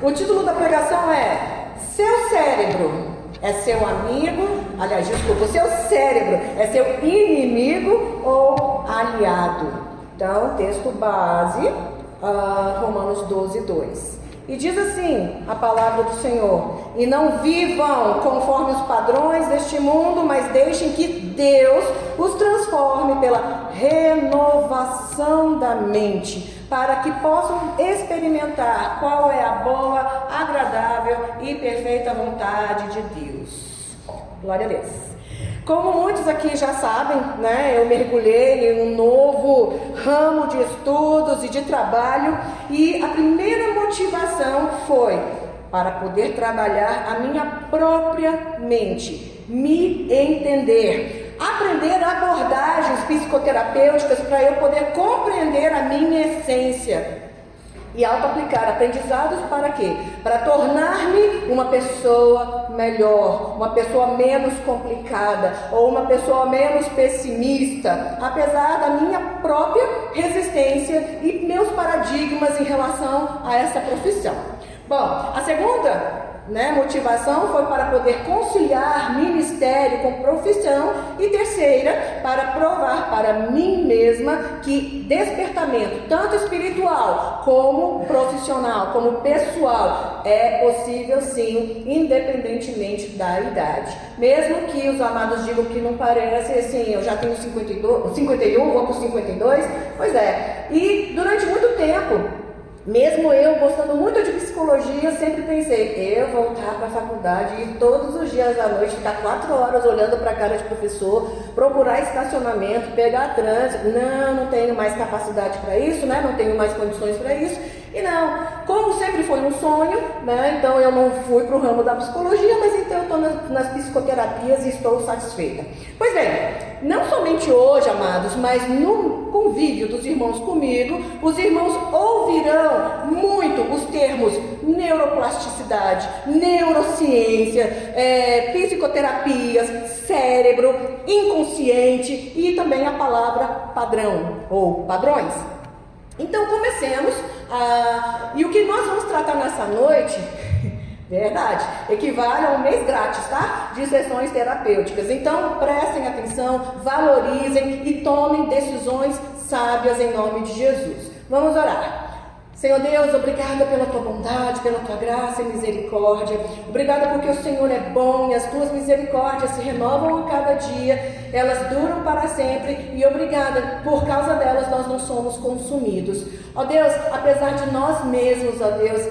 O título da pregação é: seu cérebro é seu amigo, aliás, desculpa, o seu cérebro é seu inimigo ou aliado? Então, texto base, Romanos 12, 2. E diz assim a palavra do Senhor: e não vivam conforme os padrões deste mundo, mas deixem que Deus os transforme pela renovação da mente, para que possam experimentar qual é a boa, agradável e perfeita vontade de Deus. Glória a Deus. Como muitos aqui já sabem, né, eu mergulhei em um novo ramo de estudos e de trabalho, e a primeira motivação foi para poder trabalhar a minha própria mente, me entender, aprender abordagens psicoterapêuticas para eu poder compreender a minha essência e auto-aplicar aprendizados para quê? Para tornar-me uma pessoa melhor, uma pessoa menos complicada ou uma pessoa menos pessimista, apesar da minha própria resistência e meus paradigmas em relação a essa profissão. Bom, a segunda motivação foi para poder conciliar ministério com profissão, e terceira, para provar para mim mesma que despertamento, tanto espiritual como profissional, como pessoal, é possível sim, independentemente da idade. Mesmo que os amados digam que não parece, assim, eu já tenho 51, vou para os 52, pois é. E durante muito tempo, mesmo eu gostando muito de psicologia, eu sempre pensei, eu voltar para a faculdade e todos os dias à noite ficar 4 horas olhando para a cara de professor, procurar estacionamento, pegar trânsito. Não tenho mais capacidade para isso, não tenho mais condições para isso. E não, como sempre foi um sonho, então eu não fui para o ramo da psicologia, mas então eu estou nas psicoterapias e estou satisfeita. Pois bem, não somente hoje, amados, mas no convívio dos irmãos comigo, os irmãos ouvirão muito os termos neuroplasticidade, neurociência, psicoterapias, cérebro, inconsciente e também a palavra padrão ou padrões. Então comecemos, e o que nós vamos tratar nessa noite, verdade, equivale a um mês grátis, tá? De sessões terapêuticas. Então prestem atenção, valorizem e tomem decisões sábias em nome de Jesus. Vamos orar. Senhor Deus, obrigada pela tua bondade, pela tua graça e misericórdia. Obrigada porque o Senhor é bom e as tuas misericórdias se renovam a cada dia, elas duram para sempre, e obrigada, por causa delas nós não somos consumidos. Ó Deus, apesar de nós mesmos, ó Deus,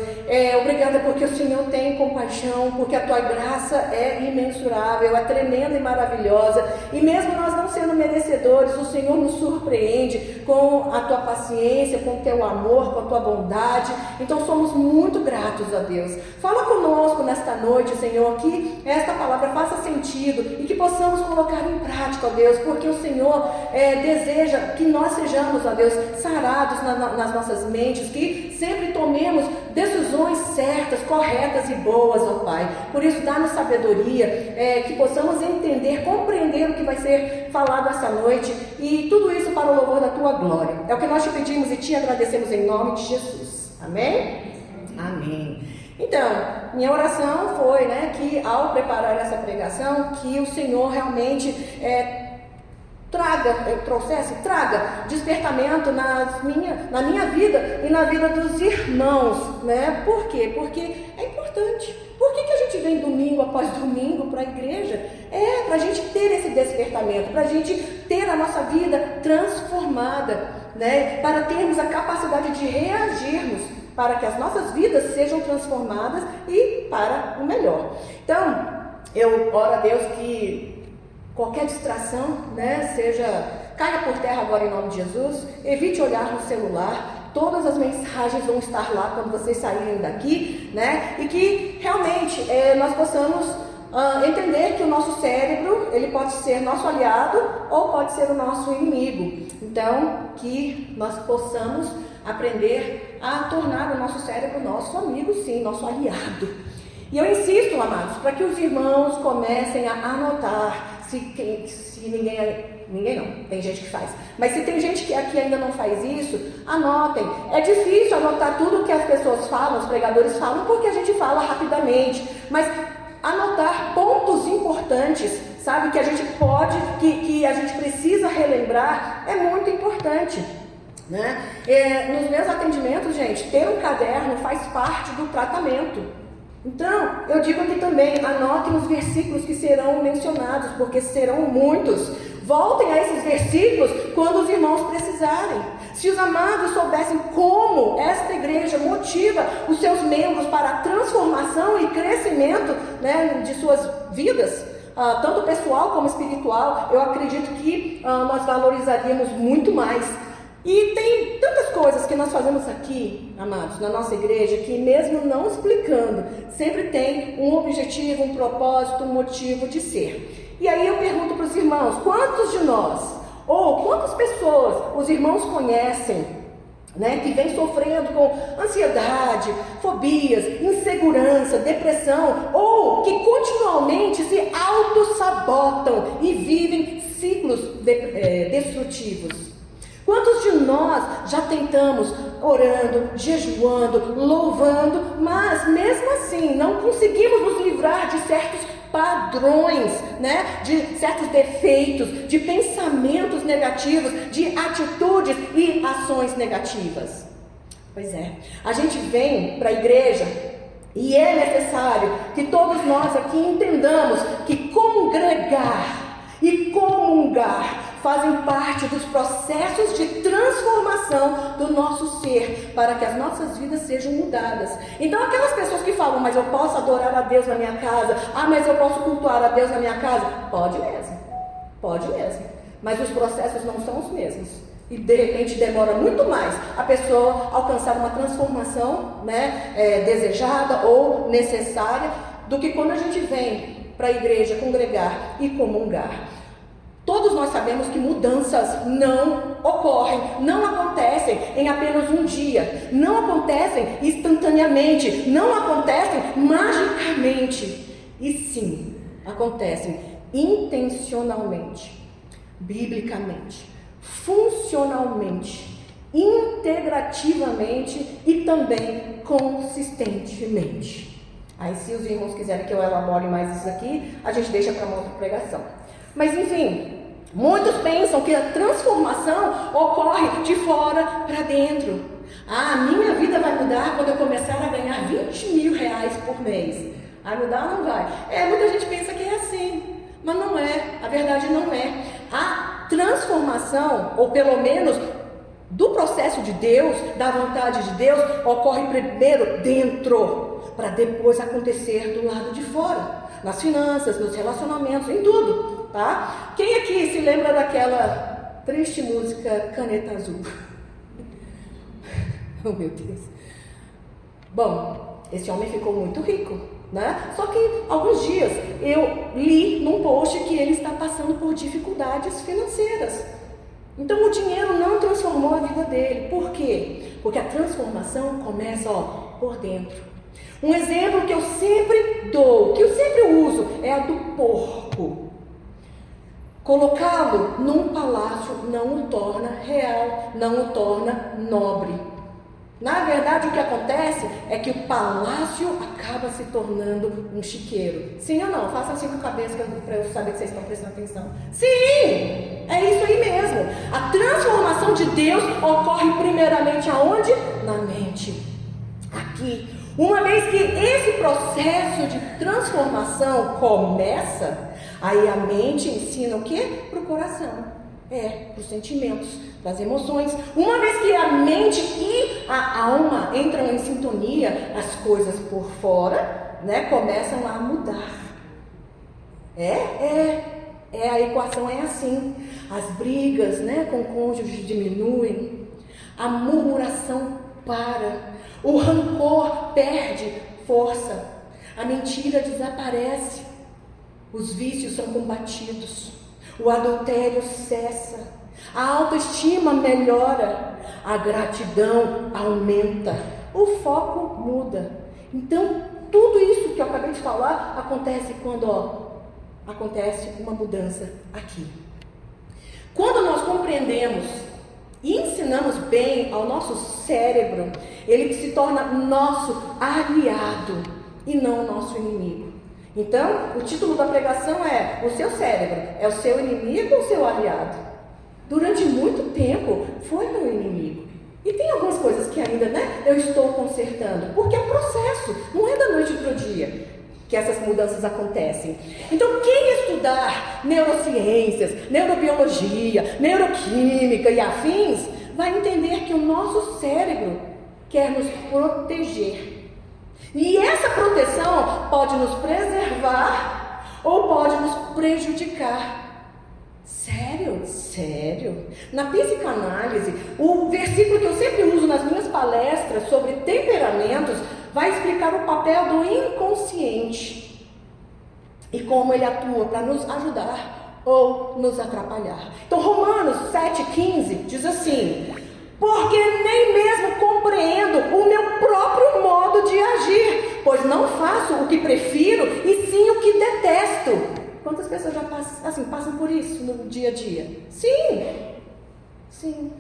obrigada porque o Senhor tem compaixão, porque a tua graça é imensurável, é tremenda e maravilhosa, e mesmo nós não sendo merecedores, o Senhor nos surpreende com a tua paciência, com o teu amor, com a tua bondade. Então somos muito gratos a Deus. Fala conosco nesta noite, Senhor, que esta palavra faça sentido e que possamos colocar em prática, ó Deus, porque o Senhor deseja que nós sejamos, ó Deus, sarados nas nossas mentes, que sempre tomemos decisões certas, corretas e boas, ó Pai. Por isso, dá-nos sabedoria, que possamos entender, compreender o que vai ser falado essa noite, e tudo isso para o louvor da tua glória. É o que nós te pedimos e te agradecemos em nome de Jesus. Amém? Amém. Então, minha oração foi, que ao preparar essa pregação, que o Senhor realmente traga despertamento na minha vida e na vida dos irmãos, Por quê? Porque é importante. Por que a gente vem domingo após domingo para a igreja? Para a gente ter esse despertamento, para a gente ter a nossa vida transformada, Para termos a capacidade de reagirmos, para que as nossas vidas sejam transformadas e para o melhor. Então, eu oro a Deus que qualquer distração, caia por terra agora em nome de Jesus. Evite olhar no celular. Todas as mensagens vão estar lá quando vocês saírem daqui, E que realmente nós possamos entender que o nosso cérebro, ele pode ser nosso aliado ou pode ser o nosso inimigo. Então, que nós possamos aprender a tornar o nosso cérebro nosso amigo, sim, nosso aliado. E eu insisto, amados, para que os irmãos comecem a anotar, se ninguém Ninguém não, tem gente que faz. Mas se tem gente que aqui ainda não faz isso, anotem. É difícil anotar tudo que as pessoas falam, os pregadores falam, porque a gente fala rapidamente. Mas anotar pontos importantes, sabe, que a gente pode, que a gente precisa relembrar, é muito importante. Né? Nos meus atendimentos, gente, ter um caderno faz parte do tratamento. Então, eu digo aqui também, anotem os versículos que serão mencionados, porque serão muitos. Voltem a esses versículos quando os irmãos precisarem. Se os amados soubessem como esta igreja motiva os seus membros para a transformação e crescimento, né, de suas vidas, tanto pessoal como espiritual, eu acredito que nós valorizaríamos muito mais. E tem tantas coisas que nós fazemos aqui, amados, na nossa igreja, que mesmo não explicando, sempre tem um objetivo, um propósito, um motivo de ser. E aí eu pergunto para os irmãos, quantos de nós, ou quantas pessoas os irmãos conhecem, né, que vem sofrendo com ansiedade, fobias, insegurança, depressão, ou que continuamente se auto-sabotam e vivem ciclos destrutivos? Quantos de nós já tentamos orando, jejuando, louvando, mas mesmo assim não conseguimos nos livrar de certos padrões, né? De certos defeitos, de pensamentos negativos, de atitudes e ações negativas? Pois é, a gente vem para a igreja e é necessário que todos nós aqui entendamos que congregar e comungar fazem parte dos processos de transformação do nosso ser, para que as nossas vidas sejam mudadas. Então aquelas pessoas que falam, mas eu posso adorar a Deus na minha casa, mas eu posso cultuar a Deus na minha casa, pode mesmo, mas os processos não são os mesmos, e de repente demora muito mais a pessoa alcançar uma transformação, né, desejada ou necessária, do que quando a gente vem para a igreja congregar e comungar. Todos nós sabemos que mudanças não ocorrem, não acontecem em apenas um dia, não acontecem instantaneamente, não acontecem magicamente, e sim, acontecem intencionalmente, biblicamente, funcionalmente, integrativamente e também consistentemente. Aí, se os irmãos quiserem que eu elabore mais isso aqui, a gente deixa para uma outra pregação. Mas enfim, muitos pensam que a transformação ocorre de fora para dentro. Minha vida vai mudar quando eu começar a ganhar 20 mil reais por mês. Mudar ou não vai? Muita gente pensa que é assim, mas não é, a verdade não é. A transformação, ou pelo menos do processo de Deus, da vontade de Deus, ocorre primeiro dentro, para depois acontecer do lado de fora. Nas finanças, nos relacionamentos, em tudo, tá? Quem aqui se lembra daquela triste música Caneta Azul? Oh, meu Deus. Bom, esse homem ficou muito rico, né? Só que alguns dias eu li num post que ele está passando por dificuldades financeiras. Então o dinheiro não transformou a vida dele. Por quê? Porque a transformação começa, por dentro. Um exemplo que eu sempre dou, que eu sempre uso, é a do porco. Colocá-lo num palácio não o torna real, não o torna nobre. Na verdade, o que acontece é que o palácio acaba se tornando um chiqueiro. Sim ou não? Faça assim com a cabeça para eu saber que vocês estão prestando atenção. Sim! É isso aí mesmo. A transformação de Deus ocorre primeiramente aonde? Na mente. Aqui. Uma vez que esse processo de transformação começa, aí a mente ensina o quê? Para o coração. Para os sentimentos, para as emoções. Uma vez que a mente e a alma entram em sintonia, as coisas por fora, né, começam a mudar. A equação é assim. As brigas, né, com o cônjuge diminuem, a murmuração para, o rancor perde força, a mentira desaparece, os vícios são combatidos, o adultério cessa, a autoestima melhora, a gratidão aumenta, o foco muda. Então, tudo isso que eu acabei de falar acontece quando acontece uma mudança aqui. Quando nós compreendemos e ensinamos bem ao nosso cérebro, ele se torna nosso aliado e não nosso inimigo. Então, o título da pregação é: o seu cérebro é o seu inimigo ou o seu aliado? Durante muito tempo foi meu inimigo. E tem algumas coisas que ainda, eu estou consertando, porque é um processo, não é da noite para o dia que essas mudanças acontecem. Então, quem estudar neurociências, neurobiologia, neuroquímica e afins, vai entender que o nosso cérebro quer nos proteger. E essa proteção pode nos preservar ou pode nos prejudicar. Sério? Sério? Na psicanálise, o versículo que eu sempre uso nas minhas palestras sobre temperamentos vai explicar o papel do inconsciente e como ele atua para nos ajudar ou nos atrapalhar. Então, Romanos 7,15 diz assim: porque nem mesmo compreendo o meu próprio modo de agir, pois não faço o que prefiro e sim o que detesto. Quantas pessoas já passam por isso no dia a dia? Sim.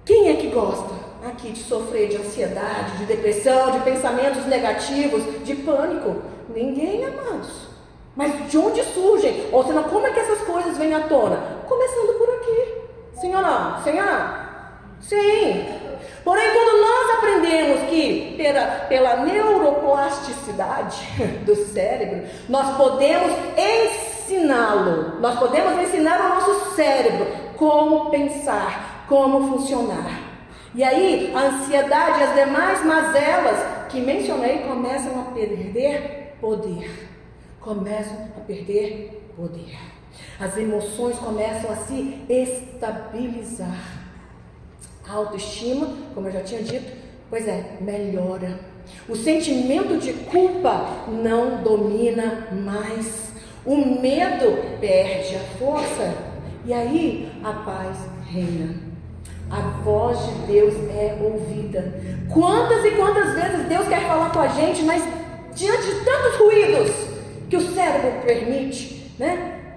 Quem é que gosta aqui de sofrer de ansiedade, de depressão, de pensamentos negativos, de pânico? Ninguém, amados. Mas de onde surgem? Ou seja, como é que essas coisas vêm à tona? Começando por aqui. Sim ou não? Sim. Porém, quando nós aprendemos que pela neuroplasticidade do cérebro, nós podemos ensiná-lo, nós podemos ensinar o nosso cérebro como pensar, como funcionar. E aí, a ansiedade e as demais mazelas que mencionei começam a perder poder. As emoções começam a se estabilizar. A autoestima, como eu já tinha dito, melhora. O sentimento de culpa não domina mais. O medo perde a força. E aí a paz reina. A voz de Deus é ouvida. Quantas e quantas vezes Deus quer falar com a gente, mas diante de tantos ruídos que o cérebro permite,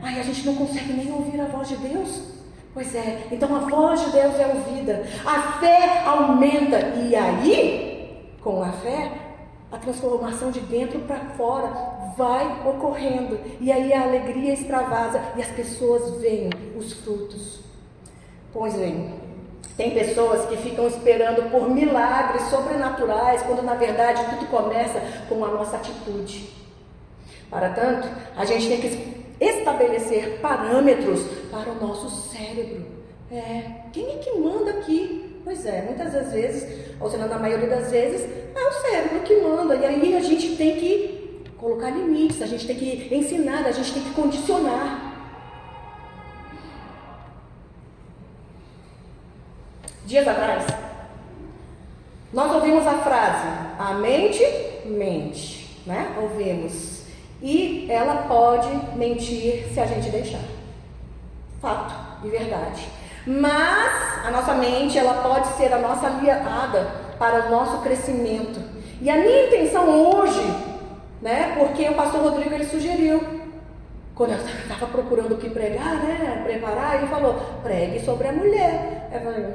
a gente não consegue nem ouvir a voz de Deus. Pois é, então a voz de Deus é ouvida, a fé aumenta, e aí, com a fé, a transformação de dentro para fora vai ocorrendo, e aí a alegria extravasa e as pessoas veem os frutos. Pois bem, tem pessoas que ficam esperando por milagres sobrenaturais, quando na verdade tudo começa com a nossa atitude. Para tanto, a gente tem que estabelecer parâmetros para o nosso cérebro. Quem é que manda aqui? Pois é, muitas das vezes, ou seja, na maioria das vezes, é o cérebro que manda. E aí a gente tem que colocar limites, a gente tem que ensinar, a gente tem que condicionar. Dias atrás, nós ouvimos a frase: a mente mente, Ouvimos. E ela pode mentir se a gente deixar. Fato e verdade. Mas a nossa mente, ela pode ser a nossa aliada para o nosso crescimento. E a minha intenção hoje, porque o pastor Rodrigo, ele sugeriu, quando eu estava procurando o que pregar, preparar, ele falou: pregue sobre a mulher. Eu falei: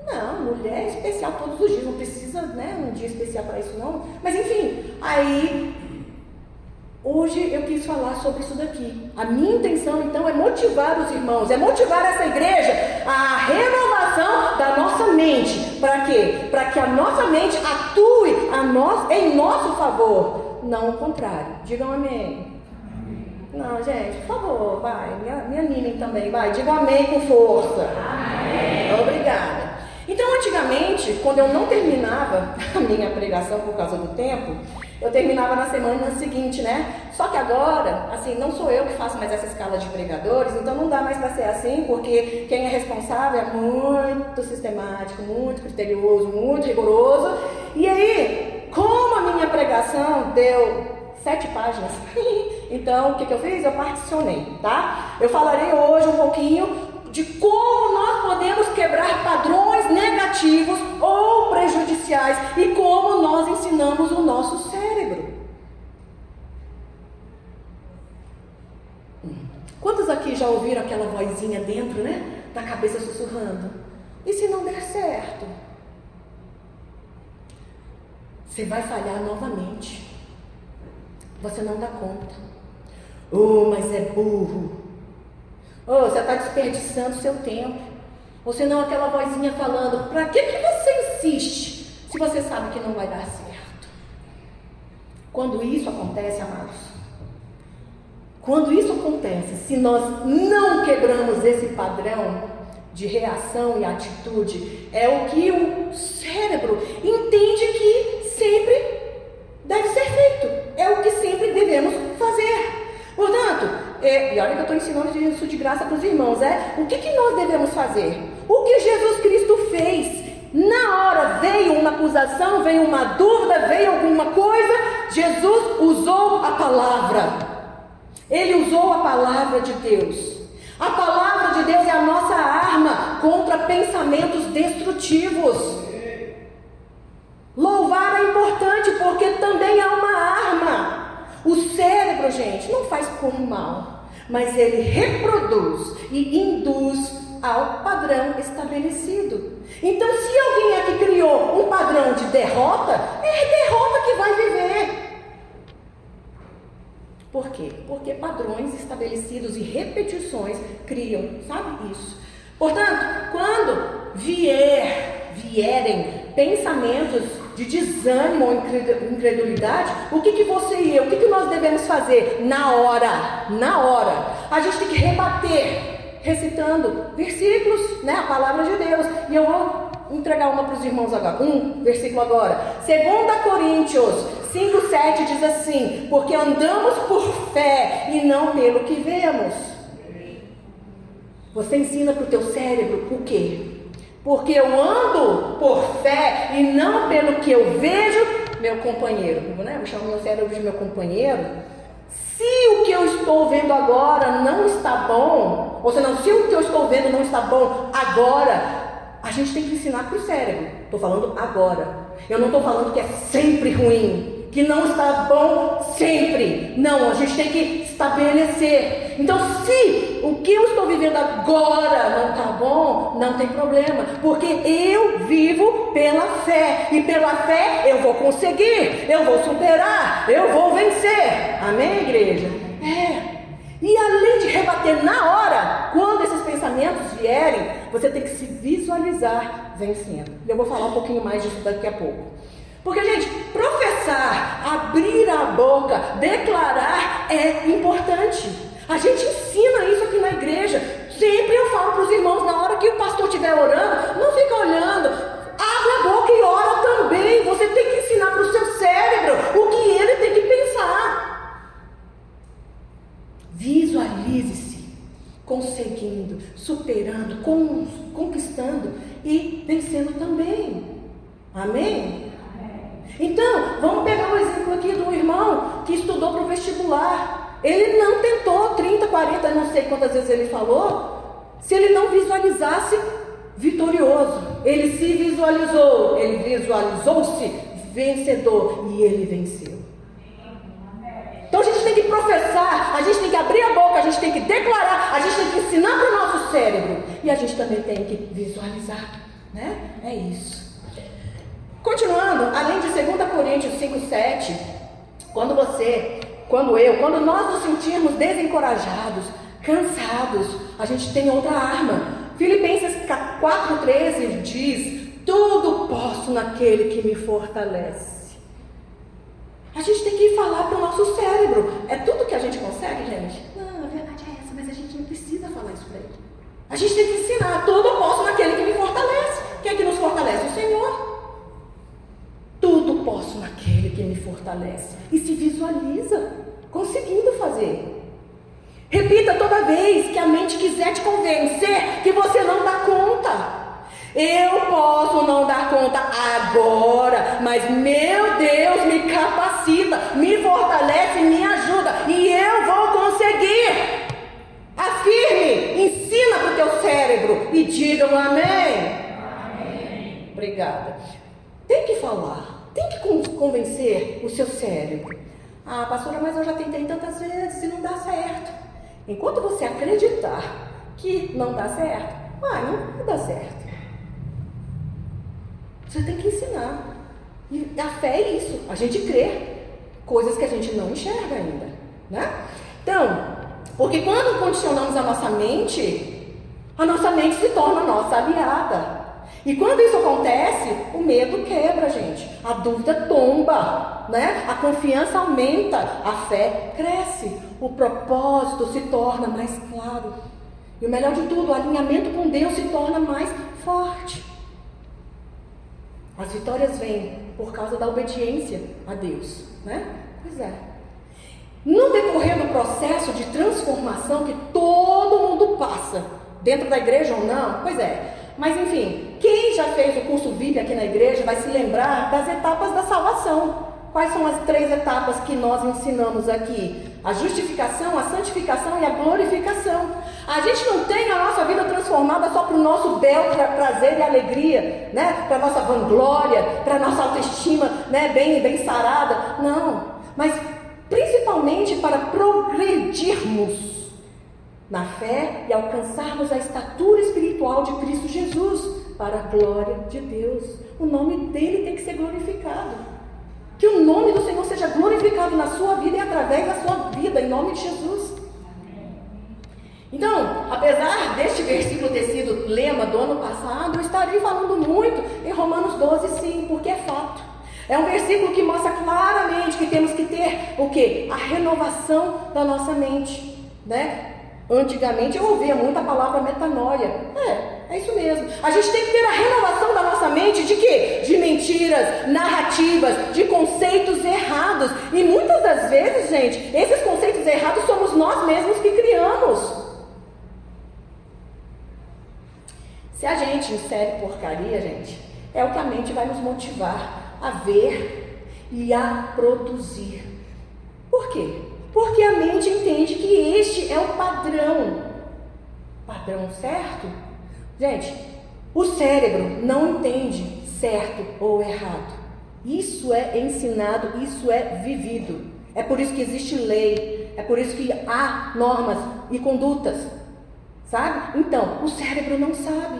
não, mulher é especial todos os dias, não precisa, um dia especial para isso não. Mas enfim, aí hoje eu quis falar sobre isso daqui. A minha intenção, então, é motivar os irmãos, é motivar essa igreja à renovação da nossa mente. Para quê? Para que a nossa mente atue em nosso favor, não o contrário. Digam amém. Não, gente, por favor, vai, me animem também, vai, digam amém com força. Amém. Obrigada. Então, antigamente, quando eu não terminava a minha pregação por causa do tempo, eu terminava na semana seguinte, Só que agora, não sou eu que faço mais essa escala de pregadores, então não dá mais para ser assim, porque quem é responsável é muito sistemático, muito criterioso, muito rigoroso. E aí, como a minha pregação deu 7 páginas, então o que eu fiz? Eu particionei, tá? Eu falarei hoje um pouquinho de como nós podemos quebrar padrões negativos ou prejudiciais e como nós ensinamos o nosso cérebro. Quantos aqui já ouviram aquela vozinha dentro, né? Da cabeça sussurrando. E se não der certo? Você vai falhar novamente. Você não dá conta. Oh, mas é burro. Oh, você está desperdiçando seu tempo. Ou senão aquela vozinha falando, para que você insiste se você sabe que não vai dar certo? Quando isso acontece, amados, quando isso acontece, se nós não quebramos esse padrão de reação e atitude, é o que o cérebro entende que sempre deve ser feito. É o que sempre devemos fazer. Portanto, e olha que eu estou ensinando isso de graça para os irmãos, o que nós devemos fazer? O que Jesus Cristo fez? Na hora veio uma acusação, veio uma dúvida, veio alguma coisa, Jesus usou a palavra. Ele usou a palavra de Deus. A palavra de Deus é a nossa arma contra pensamentos destrutivos. Louvar é importante porque também é uma arma. O cérebro, gente, não faz como mal, mas ele reproduz e induz ao padrão estabelecido. Então, se alguém aqui criou um padrão de derrota, é derrota que vai viver. Por quê? Porque padrões estabelecidos e repetições criam, sabe isso? Portanto, quando vierem pensamentos de desânimo ou incredulidade, o que você e eu, o que nós devemos fazer na hora? A gente tem que rebater, recitando versículos, né, a palavra de Deus. E eu vou entregar uma para os irmãos agora, um versículo agora. 2 Coríntios 5:7 diz assim: porque andamos por fé e não pelo que vemos. Você ensina para o teu cérebro o quê? Porque eu ando por fé e não pelo que eu vejo, meu companheiro, né? Vou chamar meu cérebro de meu companheiro. Se o que eu estou vendo agora não está bom, ou seja, se o que eu estou vendo não está bom agora, a gente tem que ensinar para o cérebro. Estou falando agora. Eu não estou falando que é sempre ruim, que não está bom sempre. Não, a gente tem que estabelecer. Então, se o que eu estou vivendo agora não está bom, não tem problema, porque eu vivo pela fé, e pela fé eu vou conseguir, eu vou superar, eu vou vencer. Amém, igreja? E além de rebater na hora, quando esses pensamentos vierem, você tem que se visualizar vencendo. Eu vou falar um pouquinho mais disso daqui a pouco. Porque, gente, professar, abrir a boca, declarar é importante. A gente ensina isso aqui na igreja. Sempre eu falo para os irmãos, na hora que o pastor estiver orando, não fica olhando, abre a boca e ora também. Você tem que ensinar para o seu cérebro o que ele tem que pensar. Visualize-se conseguindo, superando, conquistando e vencendo também. Amém? Então, vamos pegar o exemplo aqui do irmão que estudou para o vestibular. Ele não tentou 30, 40, não sei quantas vezes ele falou, se ele não visualizasse vitorioso. Ele se visualizou, ele visualizou-se vencedor e ele venceu. Então a gente tem que professar, a gente tem que abrir a boca, a gente tem que declarar, a gente tem que ensinar para o nosso cérebro e a gente também tem que visualizar, né? É isso. Continuando, além de 2 Coríntios 5:7, quando nós nos sentirmos desencorajados, cansados, a gente tem outra arma. Filipenses 4:13 diz: tudo posso naquele que me fortalece. A gente tem que falar para o nosso cérebro. É tudo que a gente consegue, gente? Não, a verdade é essa, mas a gente não precisa falar isso para ele. A gente tem que ensinar: tudo posso naquele que me fortalece. Quem é que nos fortalece? O Senhor. Tudo posso naquele que me fortalece. E se visualiza conseguindo fazer. Repita toda vez que a mente quiser te convencer que você não dá conta. Eu posso não dar conta agora, mas meu Deus me capacita, me fortalece, me ajuda e eu vou conseguir. Afirme, ensina para o teu cérebro e diga um amém. Amém. Obrigada. Tem que falar, tem que convencer o seu cérebro. Ah, pastora, mas eu já tentei tantas vezes e não dá certo. Enquanto você acreditar que não dá certo, não vai dar certo. Você tem que ensinar. E a fé é isso, a gente crê coisas que a gente não enxerga ainda, né? Então, porque quando condicionamos a nossa mente se torna a nossa aliada. E quando isso acontece, o medo quebra, gente. A dúvida tomba, né? A confiança aumenta, a fé cresce, o propósito se torna mais claro. E o melhor de tudo, o alinhamento com Deus se torna mais forte. As vitórias vêm por causa da obediência a Deus, né? Pois é. No decorrer do processo de transformação que todo mundo passa, dentro da igreja ou não, pois é. Mas enfim, quem já fez o curso VIP aqui na igreja vai se lembrar das etapas da salvação. Quais são as 3 etapas que nós ensinamos aqui? A justificação, a santificação e a glorificação. A gente não tem a nossa vida transformada só para o nosso bel prazer e alegria, né? Para a nossa vanglória, para a nossa autoestima, né? bem sarada. Não, mas principalmente para progredirmos na fé e alcançarmos a estatura espiritual de Cristo Jesus, para a glória de Deus. O nome dele tem que ser glorificado. Que o nome do Senhor seja glorificado na sua vida e através da sua vida, em nome de Jesus. Então, apesar deste versículo ter sido lema do ano passado, eu estarei falando muito em Romanos 12, sim, porque é fato. É um versículo que mostra claramente que temos que ter o quê? A renovação da nossa mente, né? Antigamente eu ouvia muito a palavra metanoia. É isso mesmo. A gente tem que ter a renovação da nossa mente de quê? De mentiras, narrativas, de conceitos errados. E muitas das vezes, gente, esses conceitos errados somos nós mesmos que criamos. Se a gente insere porcaria, gente, é o que a mente vai nos motivar a ver e a produzir. Por quê? Porque a mente entende que este é o padrão. Padrão certo? Gente, o cérebro não entende certo ou errado. Isso é ensinado, isso é vivido. É por isso que existe lei, é por isso que há normas e condutas. Sabe? Então, o cérebro não sabe.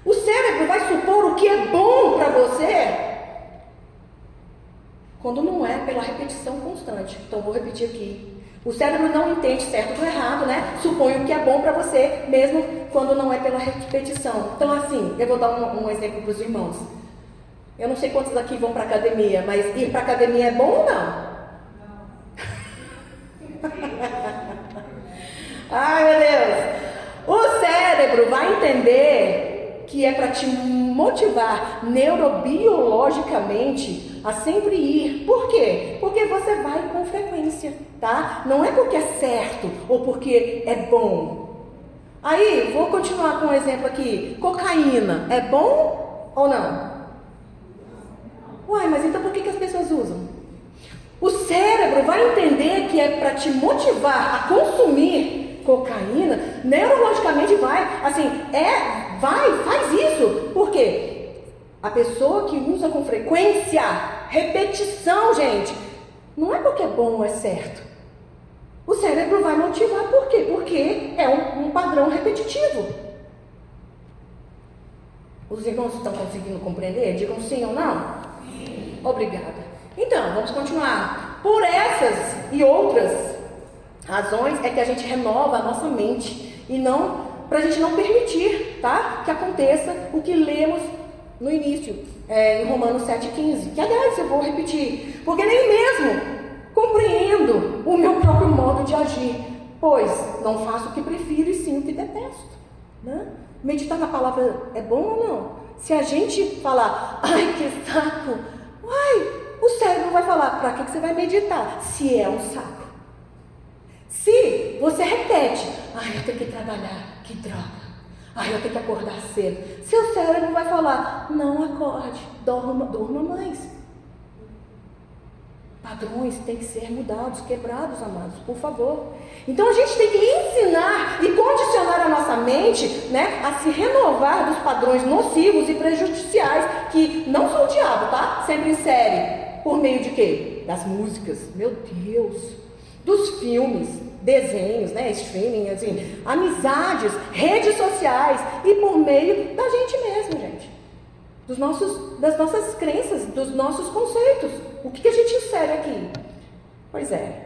O cérebro vai supor o que é bom para você quando não é pela repetição constante. Então, vou repetir aqui. O cérebro não entende certo ou errado, né? Supõe o que é bom para você, mesmo quando não é pela repetição. Então, assim, eu vou dar um exemplo para os irmãos. Eu não sei quantos aqui vão para academia, mas ir para academia é bom ou não? Ai, meu Deus! O cérebro vai entender que é para te motivar neurobiologicamente a sempre ir. Por quê? Porque você vai com frequência, tá? Não é porque é certo ou porque é bom. Aí, vou continuar com um exemplo aqui. Cocaína, é bom ou não? Uai, mas então por que as pessoas usam? O cérebro vai entender que é para te motivar a consumir cocaína, neurologicamente faz isso. Por quê? A pessoa que usa com frequência, repetição, gente, não é porque é bom ou é certo. O cérebro vai motivar, por quê? Porque é um padrão repetitivo. Os irmãos estão conseguindo compreender? Digam sim ou não? Sim. Obrigada. Então, vamos continuar. Por essas e outras razões é que a gente renova a nossa mente e não, para a gente não permitir, tá? Que aconteça o que lemos no início, em Romanos 7,15, que aliás eu vou repetir, porque nem mesmo compreendo o meu próprio modo de agir, pois não faço o que prefiro e sim o que detesto, né? Meditar na palavra é bom ou não? Se a gente falar, ai que saco, o cérebro vai falar, para que você vai meditar? Se é um saco. Se você repete, eu tenho que trabalhar, que droga. Eu tenho que acordar cedo. Seu cérebro vai falar, não acorde, durma mais. Padrões têm que ser mudados, quebrados, amados, por favor. Então a gente tem que ensinar e condicionar a nossa mente, né, a se renovar dos padrões nocivos e prejudiciais, que não são o diabo, tá? Sempre insere. Por meio de quê? Das músicas. Meu Deus! dos filmes, desenhos, né, streaming, assim, amizades, redes sociais e por meio da gente mesmo, gente. Das nossas crenças, dos nossos conceitos. O que a gente insere aqui? Pois é.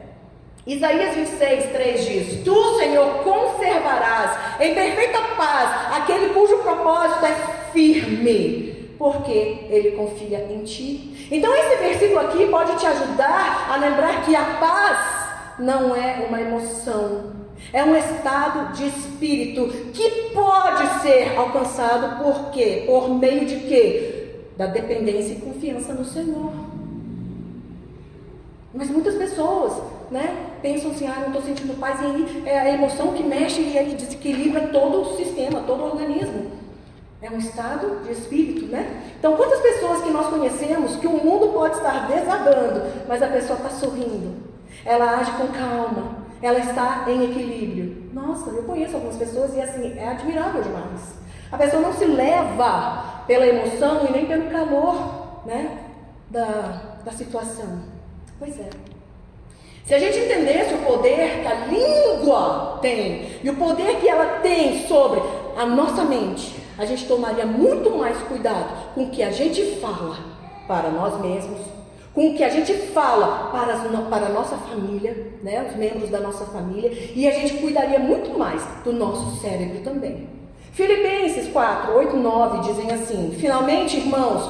Isaías 26:3 diz: Tu, Senhor, conservarás em perfeita paz aquele cujo propósito é firme, porque ele confia em ti. Então esse versículo aqui pode te ajudar a lembrar que a paz não é uma emoção, é um estado de espírito que pode ser alcançado por quê? Por meio de quê? Da dependência e confiança no Senhor. Mas muitas pessoas, né, pensam assim: não estou sentindo paz, e aí é a emoção que mexe e aí desequilibra todo o sistema, todo o organismo. É um estado de espírito, né? Então, quantas pessoas que nós conhecemos que o mundo pode estar desabando, mas a pessoa está sorrindo, ela age com calma, ela está em equilíbrio. Nossa, eu conheço algumas pessoas e assim, é admirável demais. A pessoa não se leva pela emoção e nem pelo calor, né, da situação. Pois é. Se a gente entendesse o poder que a língua tem e o poder que ela tem sobre a nossa mente, a gente tomaria muito mais cuidado com o que a gente fala para nós mesmos, com o que a gente fala para a nossa família, né, os membros da nossa família, e a gente cuidaria muito mais do nosso cérebro também. Filipenses 4:8-9 dizem assim: Finalmente, irmãos,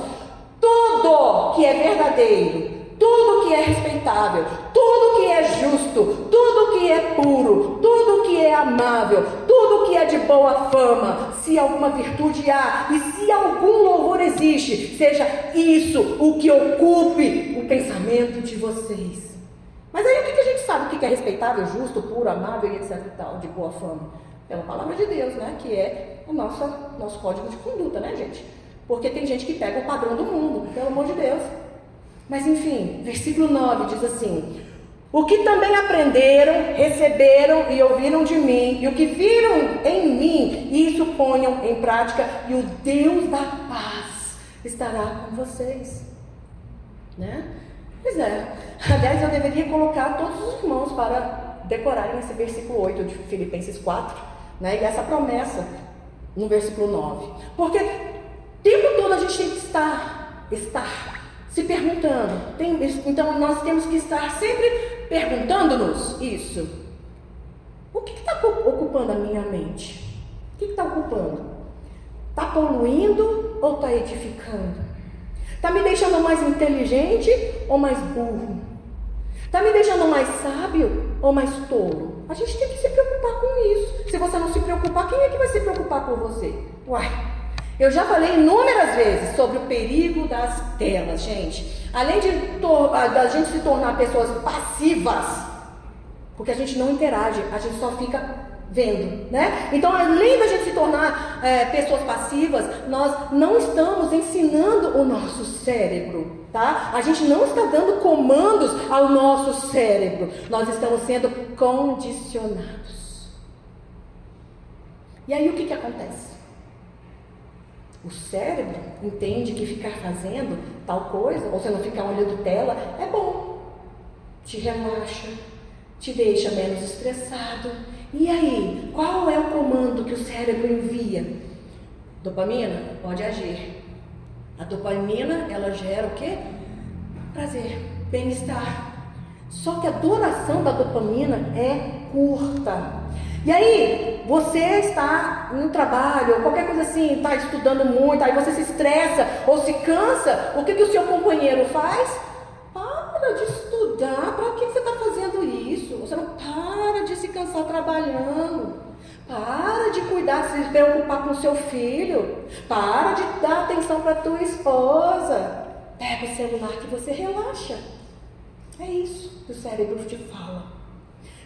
tudo que é verdadeiro, tudo que é respeitável, tudo que é justo, tudo que é puro, tudo que é amável, tudo que é de boa fama, se alguma virtude há e se algum louvor existe, seja isso o que ocupe o pensamento de vocês. Mas aí o que a gente sabe o que é respeitável, justo, puro, amável e etc e tal, de boa fama? Pela palavra de Deus, né? Que é o nosso código de conduta, né, gente? Porque tem gente que pega o padrão do mundo, pelo amor de Deus. Mas enfim, versículo 9 diz assim: O que também aprenderam, receberam e ouviram de mim, e o que viram em mim, isso ponham em prática, e o Deus da paz estará com vocês. Né? Pois é. Aliás, eu deveria colocar todos os irmãos para decorarem esse versículo 8 de Filipenses 4, né? E essa promessa no versículo 9. Porque o tempo todo a gente tem que estar se perguntando. Então nós temos que estar sempre perguntando-nos isso. O que está ocupando a minha mente? O que está ocupando? Está poluindo ou está edificando? Está me deixando mais inteligente ou mais burro? Está me deixando mais sábio ou mais tolo? A gente tem que se preocupar com isso. Se você não se preocupar, quem é que vai se preocupar por você? Uai! Eu já falei inúmeras vezes sobre o perigo das telas, gente. Além da gente se tornar pessoas passivas, porque a gente não interage, a gente só fica vendo, né? Então, além da gente se tornar pessoas passivas, nós não estamos ensinando o nosso cérebro, tá? A gente não está dando comandos ao nosso cérebro. Nós estamos sendo condicionados. E aí o que acontece? O cérebro entende que ficar fazendo tal coisa, ou você não ficar olhando tela, é bom. Te relaxa, te deixa menos estressado. E aí, qual é o comando que o cérebro envia? Dopamina pode agir. A dopamina, ela gera o quê? Prazer, bem-estar. Só que a duração da dopamina é curta. E aí, você está no trabalho, ou qualquer coisa assim, está estudando muito, aí você se estressa ou se cansa, o que o seu companheiro faz? Para de estudar, para que você está fazendo isso? Você não para de se cansar trabalhando, para de cuidar, se preocupar com o seu filho, para de dar atenção para a tua esposa, pega o celular que você relaxa. É isso que o cérebro te fala.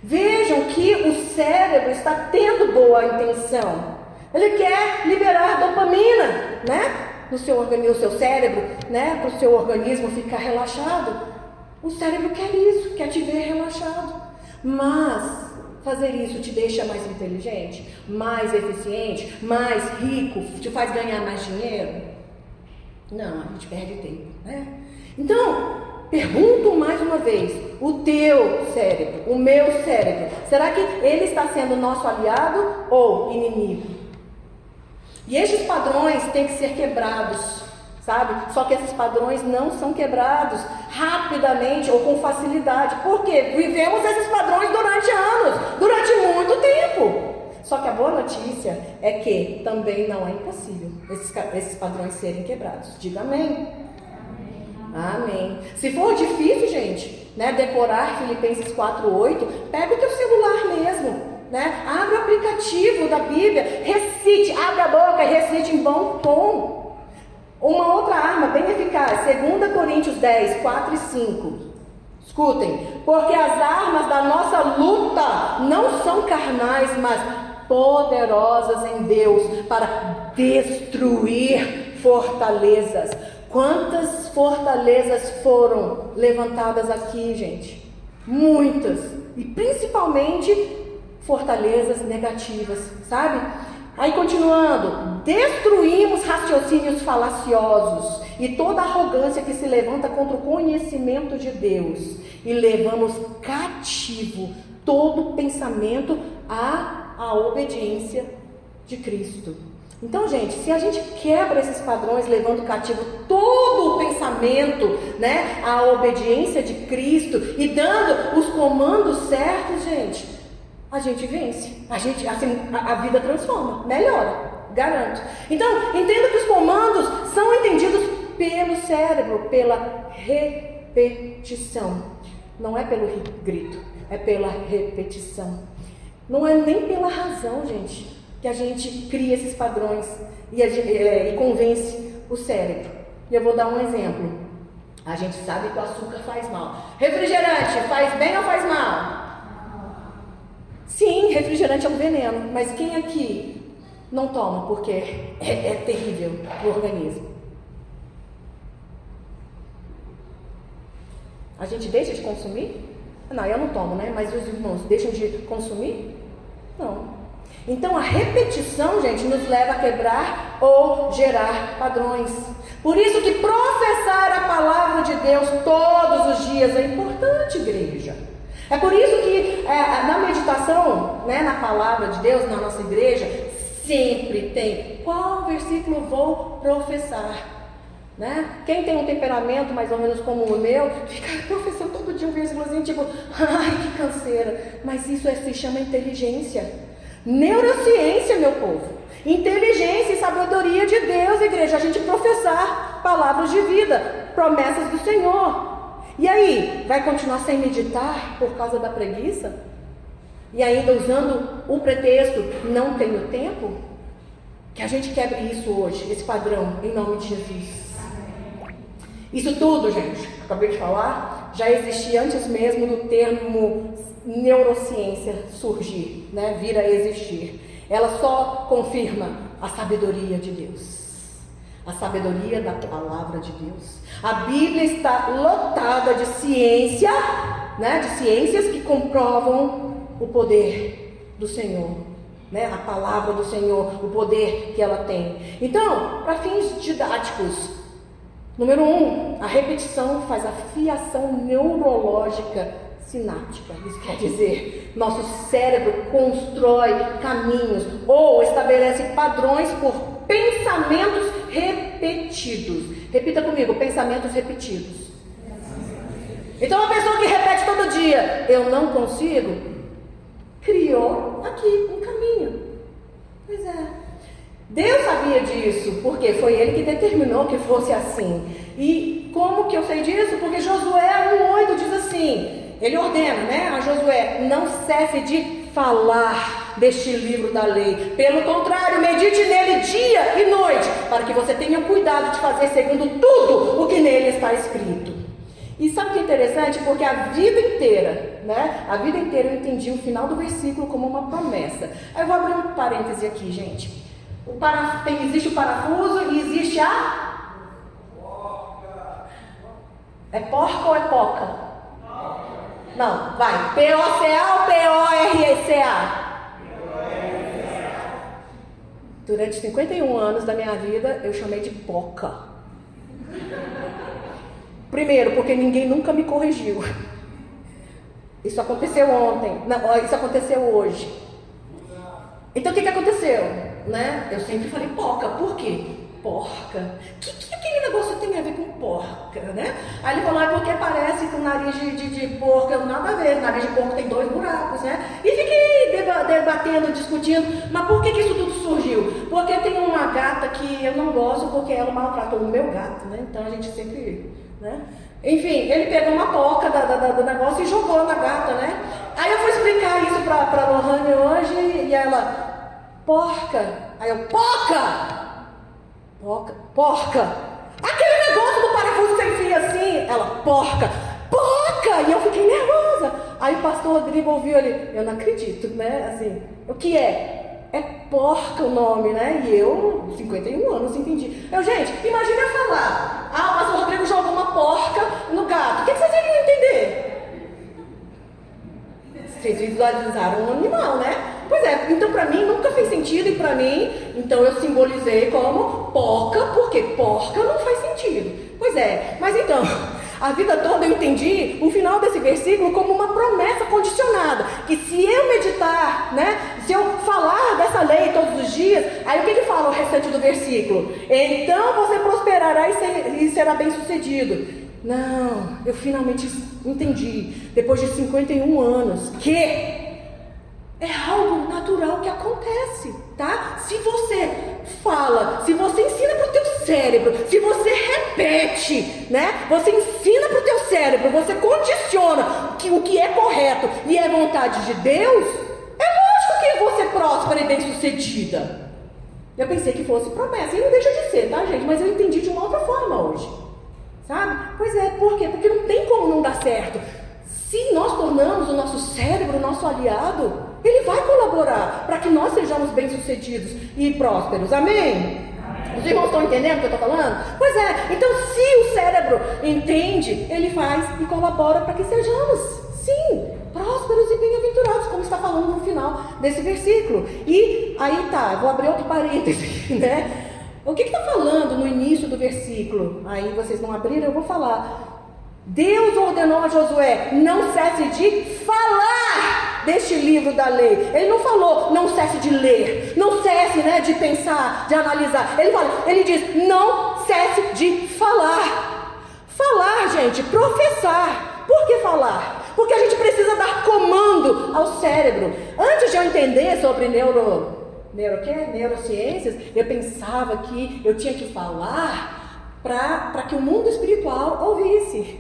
Vejam que o cérebro está tendo boa intenção. Ele quer liberar dopamina, né? No seu organismo, o seu cérebro, né? Para o seu organismo ficar relaxado. O cérebro quer isso, quer te ver relaxado. Mas fazer isso te deixa mais inteligente, mais eficiente, mais rico, te faz ganhar mais dinheiro? Não, a gente perde tempo, né? Então, pergunto mais uma vez, o teu cérebro, o meu cérebro, será que ele está sendo nosso aliado ou inimigo? E estes padrões têm que ser quebrados, sabe? Só que esses padrões não são quebrados rapidamente ou com facilidade. Por quê? Vivemos esses padrões durante anos, durante muito tempo. Só que a boa notícia é que também não é impossível esses padrões serem quebrados. Diga amém. Amém. Se for difícil, gente, né, decorar Filipenses 4:8, pega o teu celular mesmo, né? Abre o aplicativo da Bíblia, recite, abre a boca e recite em bom tom. Uma outra arma bem eficaz, 2 Coríntios 10, 4 e 5. Escutem, porque as armas da nossa luta não são carnais, mas poderosas em Deus para destruir fortalezas. Quantas fortalezas foram levantadas aqui, gente? Muitas. E principalmente fortalezas negativas, sabe? Aí continuando, destruímos raciocínios falaciosos e toda arrogância que se levanta contra o conhecimento de Deus e levamos cativo todo pensamento à obediência de Cristo. Então, gente, se a gente quebra esses padrões, levando cativo todo o pensamento, né, à obediência de Cristo e dando os comandos certos, gente, a gente vence. A vida transforma, melhora, garanto. Então, entenda que os comandos são entendidos pelo cérebro, pela repetição. Não é pelo grito, é pela repetição. Não é nem pela razão, gente, que a gente cria esses padrões e convence o cérebro. E eu vou dar um exemplo. A gente sabe que o açúcar faz mal. Refrigerante faz bem ou faz mal? Sim, refrigerante é um veneno. Mas quem aqui não toma porque é terrível para o organismo? A gente deixa de consumir? Não, eu não tomo, né? Mas os irmãos deixam de consumir? Não. Então a repetição, gente, nos leva a quebrar ou gerar padrões. Por isso que professar a palavra de Deus todos os dias é importante, igreja. É por isso que na meditação, né, na palavra de Deus, na nossa igreja, sempre tem qual versículo vou professar. Né? Quem tem um temperamento mais ou menos como o meu, fica professando todo dia um versículozinho, tipo, ai, que canseira. Mas isso se chama inteligência. Neurociência, meu povo. Inteligência e sabedoria de Deus, igreja. A gente professar palavras de vida, promessas do Senhor. E aí, vai continuar sem meditar por causa da preguiça? E ainda usando o pretexto, não tenho tempo? Que a gente quebre isso hoje, esse padrão, em nome de Jesus. Isso tudo, gente, que eu acabei de falar, já existia antes mesmo do termo neurociência surgir, né? Vir a existir. Ela só confirma a sabedoria de Deus, a sabedoria da palavra de Deus. A Bíblia está lotada de ciência, né? De ciências que comprovam o poder do Senhor, né? A palavra do Senhor, o poder que ela tem. Então, para fins didáticos, número 1, a repetição faz a fiação neurológica sináptica. Isso quer dizer, nosso cérebro constrói caminhos ou estabelece padrões por pensamentos repetidos. Repita comigo, pensamentos repetidos. Então, uma pessoa que repete todo dia, eu não consigo, criou aqui um caminho. Pois é. Deus sabia disso, porque foi Ele que determinou que fosse assim. E como que eu sei disso? Porque Josué 1:8 diz assim, ele ordena, né, a Josué, não cesse de falar deste livro da lei. Pelo contrário, medite nele dia e noite, para que você tenha cuidado de fazer segundo tudo o que nele está escrito. E sabe o que é interessante? Porque a vida inteira, né, a vida inteira eu entendi o final do versículo como uma promessa. Aí eu vou abrir um parêntese aqui, gente. Existe o parafuso e existe a... É porca ou é poca? Não, vai. P-O-C-A ou P-O-R-E-C-A? Durante 51 anos da minha vida, eu chamei de poca. Primeiro, porque ninguém nunca me corrigiu. Isso aconteceu ontem, não, isso aconteceu hoje. Então o que aconteceu? Né? Eu sempre falei porca, por quê? Porca. O que aquele negócio tem a ver com porca, né? Aí ele falou, é porque parece que o nariz de porca, nada a ver, o nariz de porco tem 2 buracos, né? E fiquei debatendo, discutindo, mas por que isso tudo surgiu? Porque tem uma gata que eu não gosto, porque ela maltratou o meu gato, né? Então a gente sempre, né? Enfim, ele pegou uma porca do negócio e jogou na gata, né? Aí eu fui explicar isso pra Lohane hoje, e ela, porca. Aí eu, porca! Porca! Aquele negócio do parafuso que você enfia assim, ela, porca! E eu fiquei nervosa. Aí o pastor Rodrigo ouviu ali, eu não acredito, né? Assim, o que é? É porca o nome, né? E eu, 51 anos, entendi. Eu, gente, imagina eu falar, o pastor Rodrigo jogou uma porca no gato. O que vocês iriam entender? Vocês visualizaram um animal, né? Pois é, então pra mim nunca fez sentido, e pra mim, então eu simbolizei como porca, porque porca não faz sentido. Pois é, mas então, a vida toda eu entendi o final desse versículo como uma promessa condicionada, que se eu meditar, né, se eu falar dessa lei todos os dias, aí o que ele fala o restante do versículo? Então você prosperará e será bem sucedido. Não, eu finalmente entendi, depois de 51 anos, que é algo natural que acontece, tá? Se você fala, se você ensina para o teu cérebro, se você repete, né? Você ensina para o teu cérebro, você condiciona que o que é correto e é vontade de Deus, é lógico que você é próspera e bem-sucedida. Eu pensei que fosse promessa, e não deixa de ser, tá, gente? Mas eu entendi de uma outra forma hoje, sabe? Pois é, por quê? Porque não tem como não dar certo. Se nós tornamos o nosso cérebro o nosso aliado, ele vai colaborar para que nós sejamos bem-sucedidos e prósperos. Amém? Os irmãos estão entendendo o que eu estou falando? Pois é, então se o cérebro entende, ele faz e colabora para que sejamos, sim, prósperos e bem-aventurados, como está falando no final desse versículo. E aí tá, eu vou abrir outro parêntese, né? O que está falando no início do versículo? Aí vocês não abriram, eu vou falar. Deus ordenou a Josué, não cesse de falar deste livro da lei. Ele não falou, não cesse de ler, não cesse, né, de pensar, de analisar. Ele diz, não cesse de falar. Falar, gente, professar. Por que falar? Porque a gente precisa dar comando ao cérebro. Antes de eu entender sobre neurociências, eu pensava que eu tinha que falar para que o mundo espiritual ouvisse.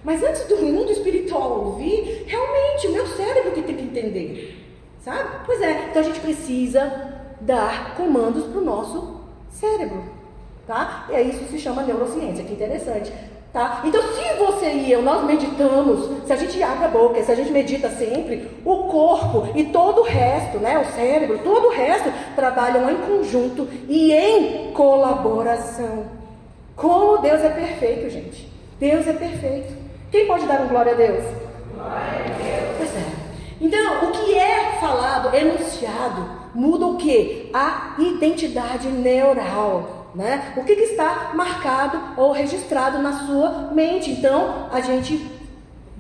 Mas antes do mundo espiritual ouvir, realmente o meu cérebro que tem que entender, sabe? Pois é, então a gente precisa dar comandos para o nosso cérebro, tá? E aí isso se chama neurociência, que interessante, tá? Então se você e eu, nós meditamos, se a gente abre a boca, se a gente medita sempre, o corpo e todo o resto, né? O cérebro, todo o resto trabalham em conjunto e em colaboração. Como Deus é perfeito, gente. Deus é perfeito. Quem pode dar um glória a Deus? Glória a Deus. Pois é. Então, o que é falado, enunciado, muda o quê? A identidade neural, né? O que está marcado ou registrado na sua mente. Então, a gente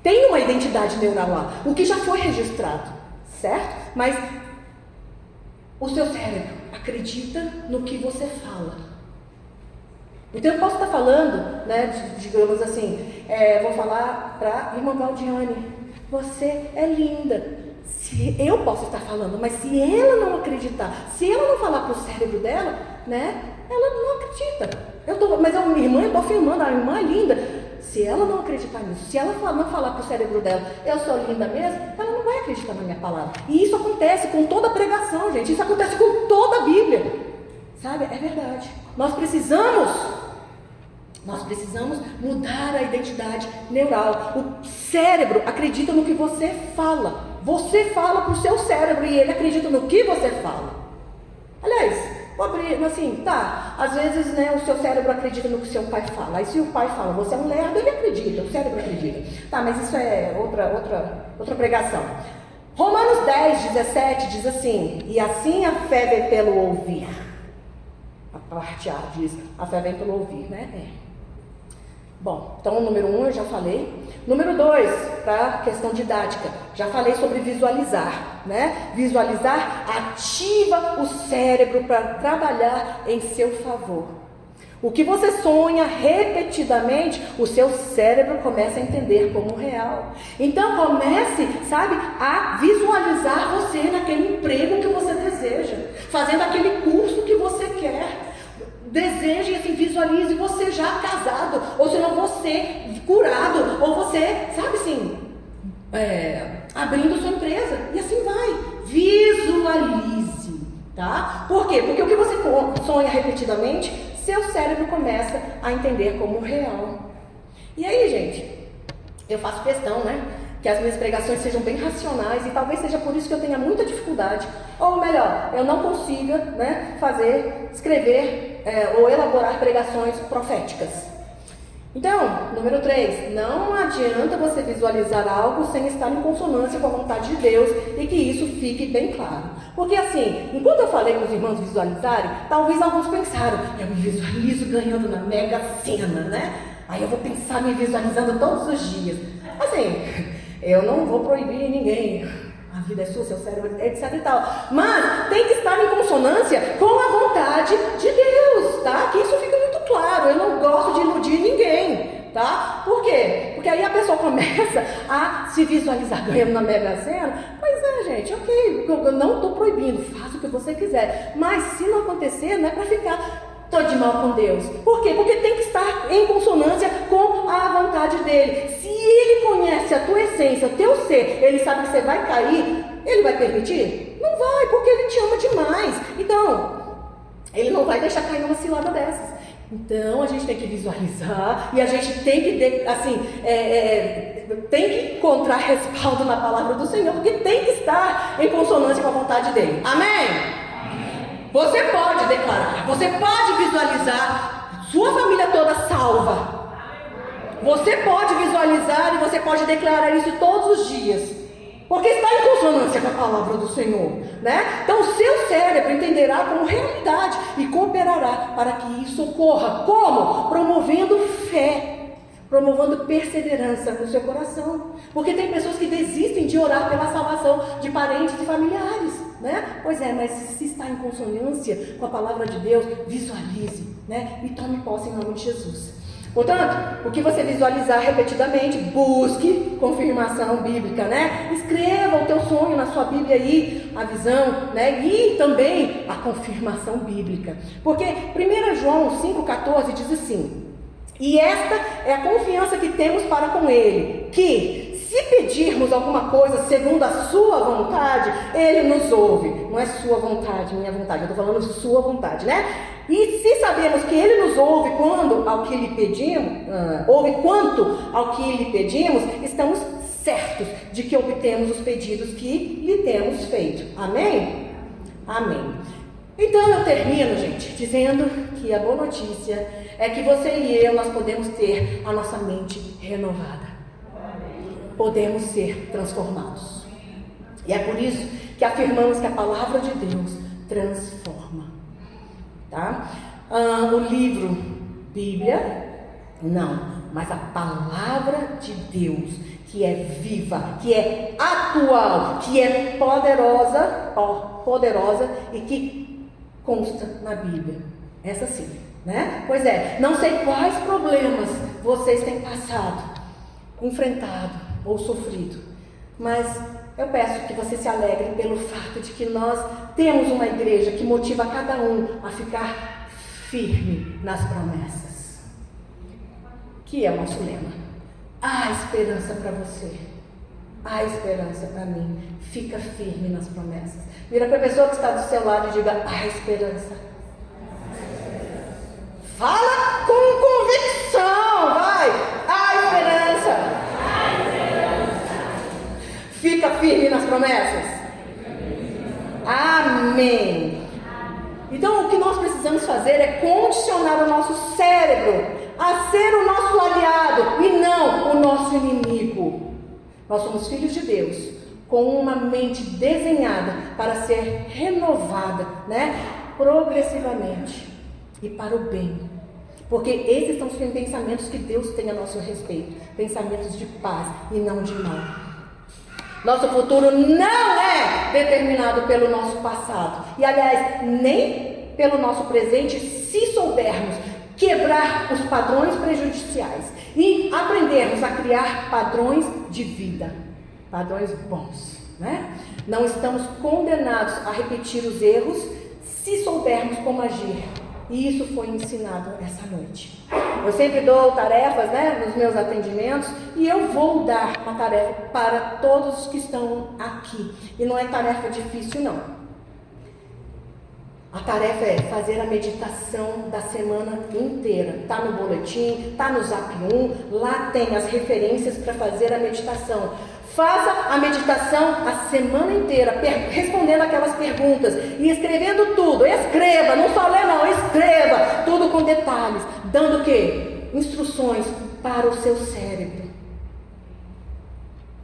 tem uma identidade neural lá. O que já foi registrado, certo? Mas o seu cérebro acredita no que você fala. Então eu posso estar falando, né, digamos assim, vou falar para a irmã Valdiane, você é linda. Eu posso estar falando, mas se ela não acreditar, se ela não falar para o cérebro dela, né, ela não acredita. Mas a minha irmã, eu estou afirmando, a irmã é linda. Se ela não acreditar nisso, se ela não falar para o cérebro dela, eu sou linda mesmo, ela não vai acreditar na minha palavra. E isso acontece com toda a pregação, gente. Isso acontece com toda a Bíblia. Sabe? É verdade. Nós precisamos mudar a identidade neural. O cérebro acredita no que você fala. Você fala para o seu cérebro e ele acredita no que você fala. Aliás, vou abrir assim, tá. Às vezes, né, o seu cérebro acredita no que o seu pai fala. Aí se o pai fala, você é um lerdo, ele acredita, o cérebro acredita. Tá, mas isso é outra pregação. Romanos 10, 17 diz assim: e assim a fé vem pelo ouvir. A parte A diz, a fé vem pelo ouvir, né? Bom, então o número 1 eu já falei. Número 2, para questão didática, já falei sobre visualizar, né? Visualizar ativa o cérebro para trabalhar em seu favor. O que você sonha repetidamente, o seu cérebro começa a entender como real. Então comece, sabe, a visualizar você naquele emprego que você deseja, fazendo aquele curso que você quer. Deseje, assim, visualize você já casado, ou se não você curado, ou você, sabe assim, abrindo sua empresa, e assim vai. Visualize, tá? Por quê? Porque o que você sonha repetidamente, seu cérebro começa a entender como real. E aí, gente, eu faço questão, né, que as minhas pregações sejam bem racionais, e talvez seja por isso que eu tenha muita dificuldade, ou melhor, eu não consiga, né, escrever ou elaborar pregações proféticas. Então, número 3, não adianta você visualizar algo sem estar em consonância com a vontade de Deus, e que isso fique bem claro. Porque assim, enquanto eu falei para os irmãos visualizarem, talvez alguns pensaram, eu me visualizo ganhando na Mega Sena, né? Aí eu vou pensar me visualizando todos os dias. Assim, eu não vou proibir ninguém, a vida é sua, seu cérebro, etc e tal, mas tem que estar em consonância com a vontade de Deus, tá? Que isso fica muito claro. Eu não gosto de iludir ninguém, tá? Por quê? Porque aí a pessoa começa a se visualizar ganhando na Mega Sena. Pois é, gente, ok, eu não estou proibindo, faça o que você quiser, mas se não acontecer, não é para ficar tô de mal com Deus. Por quê? Porque tem que estar em consonância com a vontade dele. Se ele conhece a tua essência, teu ser, ele sabe que você vai cair, ele vai permitir? Não vai, porque ele te ama demais. Então, ele não vai deixar cair numa cilada dessas. Então, a gente tem que visualizar e a gente tem que, tem que encontrar respaldo na palavra do Senhor, porque tem que estar em consonância com a vontade dele. Amém? Você pode declarar, você pode visualizar sua família toda salva. Você pode visualizar e você pode declarar isso todos os dias, porque está em consonância com a palavra do Senhor, né? Então o seu cérebro entenderá como realidade e cooperará para que isso ocorra. Como? Promovendo fé, promovendo perseverança no seu coração. Porque tem pessoas que desistem de orar pela salvação de parentes e familiares, né? Pois é, mas se está em consonância com a palavra de Deus, visualize, né? E tome posse em nome de Jesus. Portanto, o que você visualizar repetidamente, busque confirmação bíblica, né? Escreva o teu sonho na sua Bíblia aí, a visão, né? E também a confirmação bíblica. Porque 1 João 5,14 diz assim: e esta é a confiança que temos para com Ele, que se pedirmos alguma coisa segundo a sua vontade, Ele nos ouve. Não é sua vontade, minha vontade, eu estou falando sua vontade, né? E se sabemos que Ele nos ouve quando ao que lhe pedimos, quanto ao que lhe pedimos, estamos certos de que obtemos os pedidos que lhe temos feito. Amém? Amém. Então eu termino, gente, dizendo que a boa notícia é que você e eu, nós podemos ter a nossa mente renovada. Podemos ser transformados. E é por isso que afirmamos que a palavra de Deus transforma. Tá? O livro Bíblia, não, mas a palavra de Deus, que é viva, que é atual, que é poderosa e que consta na Bíblia. Essa sim, né? Pois é, não sei quais problemas vocês têm passado, enfrentado ou sofrido, mas eu peço que você se alegre pelo fato de que nós temos uma igreja que motiva cada um a ficar firme nas promessas, que é o nosso lema. Há esperança para você, há esperança para mim. Fica firme nas promessas. Vira para a pessoa que está do seu lado e diga: há esperança. Fala com convicção, vai. Há esperança. Fica firme nas promessas. Amém. Então o que nós precisamos fazer é condicionar o nosso cérebro a ser o nosso aliado e não o nosso inimigo. Nós somos filhos de Deus, com uma mente desenhada para ser renovada, né? Progressivamente e para o bem. Porque esses são os pensamentos que Deus tem a nosso respeito. Pensamentos de paz e não de mal. Nosso futuro não é determinado pelo nosso passado. E aliás, nem pelo nosso presente, se soubermos quebrar os padrões prejudiciais e aprendermos a criar padrões de vida, padrões bons, né? Não estamos condenados a repetir os erros se soubermos como agir. E isso foi ensinado essa noite. Eu sempre dou tarefas, né, nos meus atendimentos, e eu vou dar uma tarefa para todos os que estão aqui. E não é tarefa difícil, não. A tarefa é fazer a meditação da semana inteira. Está no boletim, está no Zap 1, lá tem as referências para fazer a meditação. Faça a meditação a semana inteira, respondendo aquelas perguntas e escrevendo tudo. Escreva, não só lê não, escreva tudo com detalhes, dando o quê? Instruções para o seu cérebro.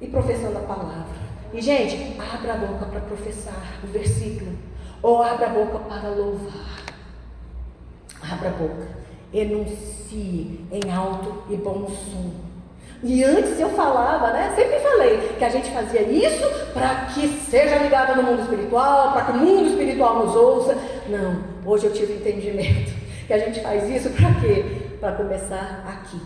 E professando a palavra. E gente, abra a boca para professar o versículo. Ou abra a boca para louvar. Abra a boca. Enuncie em alto e bom som. E antes eu falava, né? Sempre falei que a gente fazia isso para que seja ligado no mundo espiritual, para que o mundo espiritual nos ouça. Não, hoje eu tive entendimento que a gente faz isso para quê? Para começar aqui,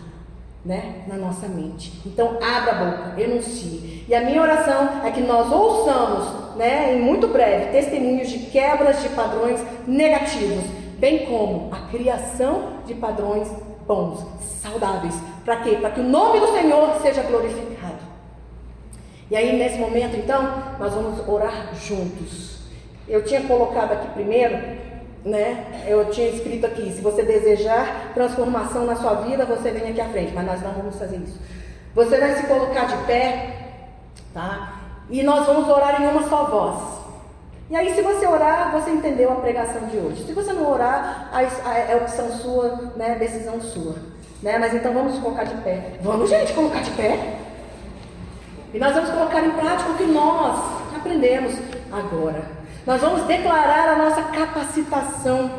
né? Na nossa mente. Então abra a boca, enuncie. E a minha oração é que nós ouçamos, né? Em muito breve, testemunhos de quebras de padrões negativos, bem como a criação de padrões bons, saudáveis. Para quê? Para que o nome do Senhor seja glorificado. E aí, nesse momento, então, nós vamos orar juntos. Eu tinha colocado aqui primeiro, né? Eu tinha escrito aqui: se você desejar transformação na sua vida, você vem aqui à frente. Mas nós não vamos fazer isso. Você vai se colocar de pé, tá? E nós vamos orar em uma só voz. E aí, se você orar, você entendeu a pregação de hoje. Se você não orar, é opção sua, né? Decisão sua, né? Mas então vamos colocar de pé. Vamos, gente, colocar de pé. E nós vamos colocar em prática o que nós aprendemos agora. Nós vamos declarar a nossa capacitação,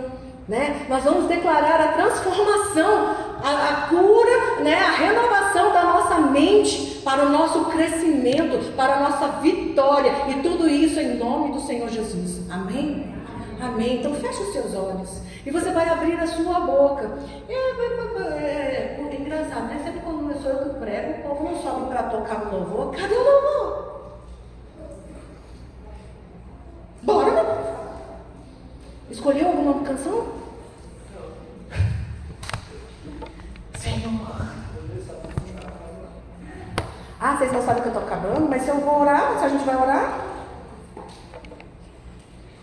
né? Nós vamos declarar a transformação, a cura, né? A renovação da nossa mente para o nosso crescimento, para a nossa vitória. E tudo isso em nome do Senhor Jesus. Amém? Amém. Então feche os seus olhos e você vai abrir a sua boca. É engraçado, né? Sempre quando eu sou eu que prego, o povo não sobe para tocar o louvor. Cadê o louvor? Bora, meu povo. Escolheu alguma canção? Senhor. Ah, vocês não sabem que eu estou acabando, mas se eu vou orar, se a gente vai orar,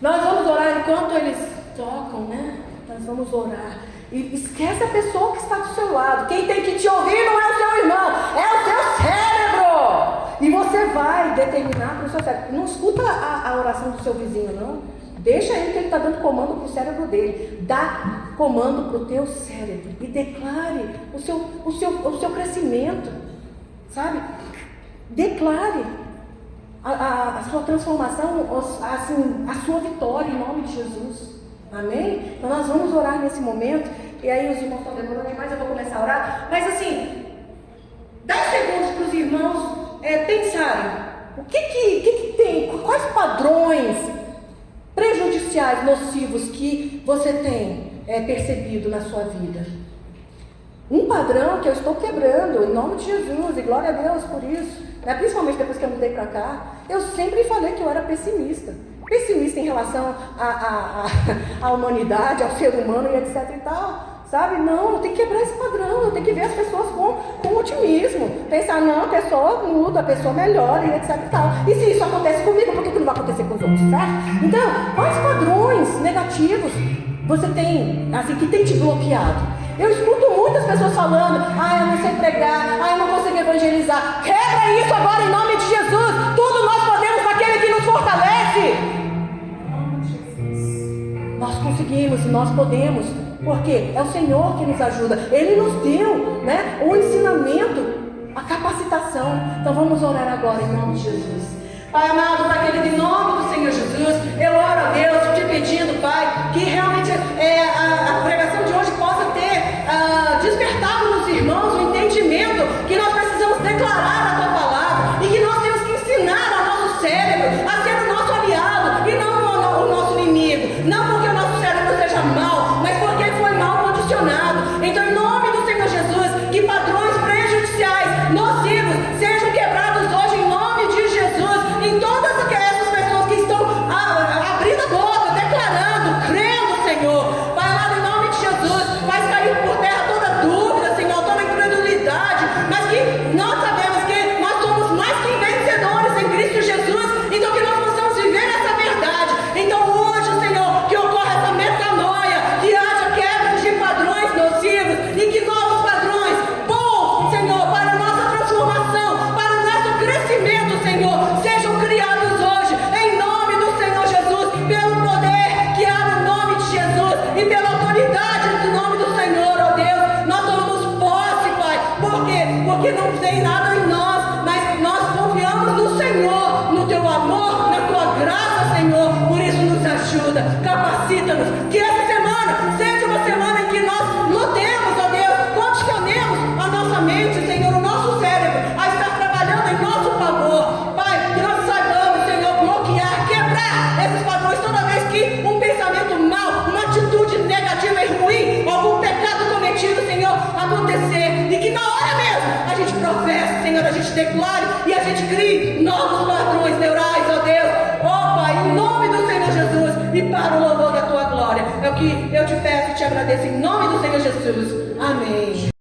nós vamos orar enquanto eles tocam, né? Nós vamos orar. E esquece a pessoa que está do seu lado. Quem tem que te ouvir não é o seu irmão, é o seu cérebro. E você vai determinar para o seu cérebro. Não escuta a oração do seu vizinho, não. Deixa ele que ele está dando comando para o cérebro dele. Dá comando para o teu cérebro. E declare o seu crescimento. Sabe? Declare a sua transformação, assim, a sua vitória em nome de Jesus. Amém? Então nós vamos orar nesse momento. E aí os irmãos estão demorando demais, eu vou começar a orar. Mas assim, 10 segundos para os irmãos pensarem. O que tem? Quais padrões prejudiciais, nocivos que você tem percebido na sua vida? Um padrão que eu estou quebrando em nome de Jesus, e glória a Deus por isso, né? Principalmente depois que eu mudei para cá. Eu sempre falei que eu era pessimista em relação à humanidade, ao ser humano e etc e tal, sabe? Não, eu tenho que quebrar esse padrão, eu tenho que ver as pessoas com otimismo, pensar, não, a pessoa muda, a pessoa melhora e etc e tal. E se isso acontece comigo, por que não vai acontecer com os outros, certo? Então, quais padrões negativos você tem, assim, que tem te bloqueado? Eu escuto muitas pessoas falando: eu não sei pregar, eu não consigo evangelizar. Quebra isso agora em nome de Jesus. Tudo nós podemos naquele que nos fortalece. Nós conseguimos e nós podemos, porque é o Senhor que nos ajuda. Ele nos deu, né, o ensinamento, a capacitação. Então vamos orar agora em nome de Jesus. Pai amado, naquele em nome do Senhor Jesus, eu oro a Deus te pedindo, Pai, que realmente a pregação de hoje possa ter despertar nos irmãos o entendimento que nós precisamos declarar a tua palavra e que nós temos que ensinar ao nosso cérebro a ser o nosso aliado e não o nosso inimigo. Não porque o nosso cérebro seja mau, mas porque ele foi mal condicionado. Então, em nome do Senhor Jesus, que padrões prejudiciais, nocivos, sejam quebrados hoje em nome de Jesus, em todas essas pessoas que estão abrindo a boca, declarando, crendo, Senhor. Pai amado, em nome de Jesus, faz cair por terra toda dúvida, Senhor, toda incredulidade, mas que nós sabemos que nós somos mais que vencedores em Cristo Jesus, então que nós possamos viver essa verdade. Então hoje, Senhor, que ocorra essa metanoia, que haja quebra de padrões nocivos e que novos padrões bons, Senhor, para a nossa transformação, para o nosso crescimento, Senhor, sejam criados hoje, em nome do Senhor Jesus, pelo poder que há no nome de Jesus e pela autoridade do nome do Senhor, ó Deus. Nós tomamos posse, Pai, porque não tem nada em nós, mas nós confiamos no Senhor, no teu amor, na tua graça, Senhor. Por isso nos ajuda, capacita-nos, que essa semana seja uma semana em que nós lutemos, ó Deus, condicionemos a nossa mente, Senhor, o nosso cérebro a estar trabalhando em nosso favor, Pai, que nós saibamos, Senhor, bloquear, quebrar esses padrões toda vez que um pensamento mau, uma atitude negativa e ruim, algum pecado cometido, Senhor, acontecer, e que na hora mesmo a gente professe, Senhor, a gente declare e a gente crie novos padrões neurais, ó Deus, ó Pai, em nome do Senhor Jesus e para o louvor da tua glória. É o que eu te peço e te agradeço em nome do Senhor Jesus. Amém.